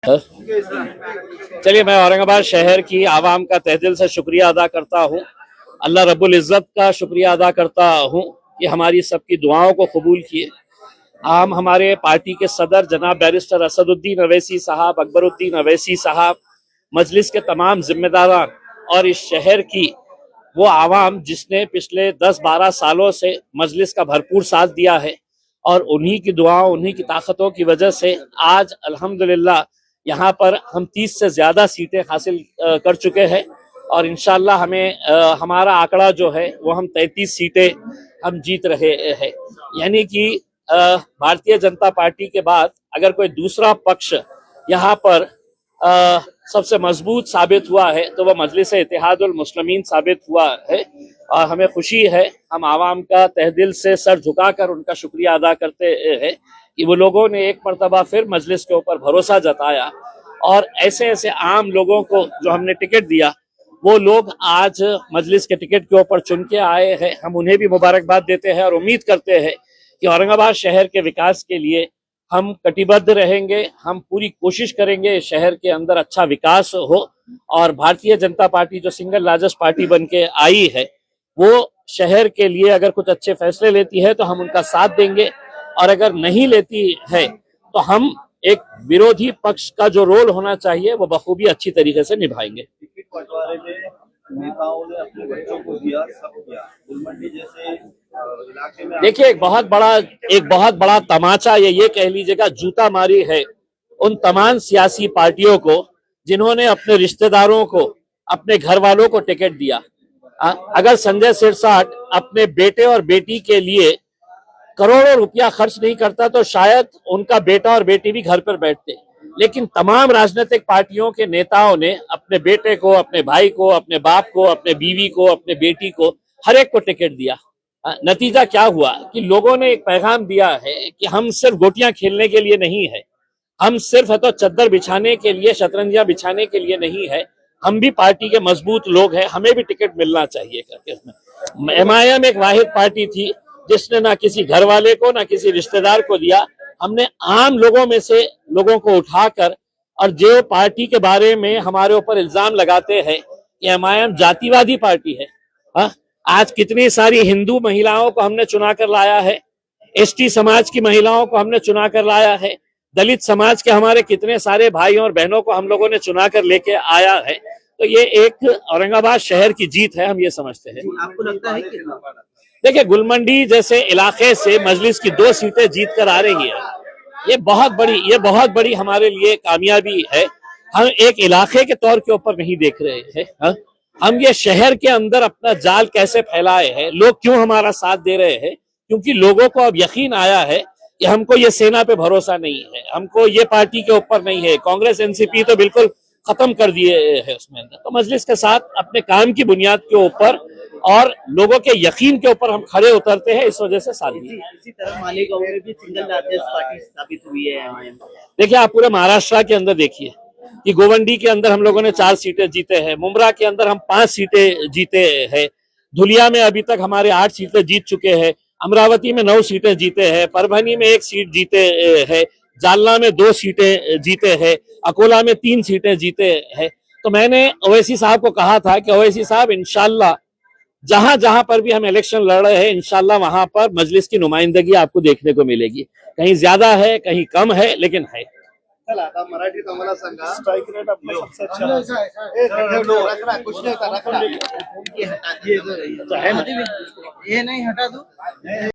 चलिए, मैं औरंगाबाद शहर की आवाम का तहे दिल से शुक्रिया अदा करता हूँ। अल्लाह रब्बुल इज़्ज़त का शुक्रिया अदा करता हूँ कि हमारी सबकी दुआओं को कबूल किए। हम हमारे पार्टी के सदर जनाब बैरिस्टर असदुद्दीन अवैसी साहब, अकबरुद्दीन अवैसी साहब, मजलिस के तमाम जिम्मेदारान और इस शहर की वो आवाम जिसने पिछले 10-12 सालों से मजलिस का भरपूर साथ दिया है और उन्हीं की दुआओं, उन्हीं की ताकतों की वजह से आज अल्हम्दुलिल्लाह यहाँ पर हम 30 से ज़्यादा सीटें हासिल कर चुके हैं और इंशाल्लाह हमारा आंकड़ा जो है वो हम 33 सीटें हम जीत रहे हैं। यानी कि भारतीय जनता पार्टी के बाद अगर कोई दूसरा पक्ष यहाँ पर सबसे मजबूत साबित हुआ है तो वह मजलिस इत्तेहादुल मुस्लिमीन साबित हुआ है और हमें खुशी है। हम आवाम का तहे दिल से सर झुकाकर उनका शुक्रिया अदा करते हैं कि वो लोगों ने एक मरतबा फिर मजलिस के ऊपर भरोसा जताया और ऐसे ऐसे आम लोगों को जो हमने टिकट दिया वो लोग आज मजलिस के टिकट के ऊपर चुन के आए हैं। हम उन्हें भी मुबारकबाद देते हैं और उम्मीद करते हैं कि औरंगाबाद शहर के विकास के लिए हम कटिबद्ध रहेंगे। हम पूरी कोशिश करेंगे शहर के अंदर अच्छा विकास हो और भारतीय जनता पार्टी जो सिंगल लार्जेस्ट पार्टी बन के आई है वो शहर के लिए अगर कुछ अच्छे फैसले लेती है तो हम उनका साथ देंगे और अगर नहीं लेती है तो हम एक विरोधी पक्ष का जो रोल होना चाहिए वो बखूबी अच्छी तरीके से निभाएंगे। बंटवारे में नेताओं ने अपने बच्चों को दिया, सब किया। गुलमंडी जैसे इलाके में देखिए, एक बहुत बड़ा तमाचा ये कह लीजिएगा जूता मारी है उन तमाम सियासी पार्टियों को जिन्होंने अपने रिश्तेदारों को, अपने घर वालों को टिकट दिया। अगर संजय सिरसाट अपने बेटे और बेटी के लिए करोड़ों रुपया खर्च नहीं करता तो शायद उनका बेटा और बेटी भी घर पर बैठते। लेकिन तमाम राजनीतिक पार्टियों के नेताओं ने अपने बेटे को, अपने भाई को, अपने बाप को, अपने बीवी को, अपने बेटी को, हर एक को टिकट दिया। नतीजा क्या हुआ कि लोगों ने एक पैगाम दिया है कि हम सिर्फ गोटियां खेलने के लिए नहीं है, हम सिर्फ है तो चद्दर बिछाने के लिए, शतरंजियां बिछाने के लिए नहीं है, हम भी पार्टी के मजबूत लोग हैं, हमें भी टिकट मिलना चाहिए करके। MIM एक वाहिद पार्टी थी जिसने ना किसी घर वाले को ना किसी रिश्तेदार को दिया। हमने आम लोगों में से लोगों को उठाकर, और जो पार्टी के बारे में हमारे ऊपर इल्जाम लगाते हैं कि MIM जातिवादी पार्टी है, आज कितनी सारी हिंदू महिलाओं को हमने चुना कर लाया है, ST समाज की महिलाओं को हमने चुना कर लाया है, दलित समाज के हमारे कितने सारे भाई और बहनों को हम लोगों ने चुना कर लेके आया है। तो ये एक औरंगाबाद शहर की जीत है, हम ये समझते हैं। आपको लगता है कि देखिए, गुलमंडी जैसे इलाके से मजलिस की 2 सीटें जीत कर आ रही है, ये बहुत बड़ी हमारे लिए कामयाबी है। हम एक इलाके के तौर के ऊपर नहीं देख रहे हैं, हम ये शहर के अंदर अपना जाल कैसे फैलाए हैं, लोग क्यों हमारा साथ दे रहे हैं, क्योंकि लोगों को अब यकीन आया है कि हमको ये सेना पे भरोसा नहीं है, हमको ये पार्टी के ऊपर नहीं है। कांग्रेस NCP तो बिल्कुल खत्म कर दिए है उसमें। तो मजलिस के साथ अपने काम की बुनियाद के ऊपर और लोगों के यकीन के ऊपर हम खड़े उतरते हैं, इस वजह से साथ दिए। इसी तरह मालेगांव में भी सिंगल लार्जेस्ट पार्टी साबित हुई है MIM। देखिए, आप पूरे महाराष्ट्र के अंदर देखिए कि गोवंडी के अंदर हम लोगों ने 4 सीटें जीते हैं, मुमरा के अंदर हम 5 सीटें जीते हैं, धुलिया में अभी तक हमारे 8 सीटें जीत चुके हैं, अमरावती में 9 सीटें जीते हैं, परभनी में 1 सीट जीते हैं, जालना में 2 सीटें जीते हैं, अकोला में 3 सीटें जीते हैं। तो मैंने ओवैसी साहब को कहा था कि ओवैसी साहब, इंशाल्लाह जहां जहां पर भी हम इलेक्शन लड़ रहे हैं, इंशाल्लाह वहां पर मजलिस की नुमाइंदगी आपको देखने को मिलेगी। कहीं ज्यादा है, कहीं कम है, लेकिन है। चला आता मराठीत आम्हाला सांगा, स्ट्राइक रेट आपला सबसे अच्छा ये नहीं हटा दो।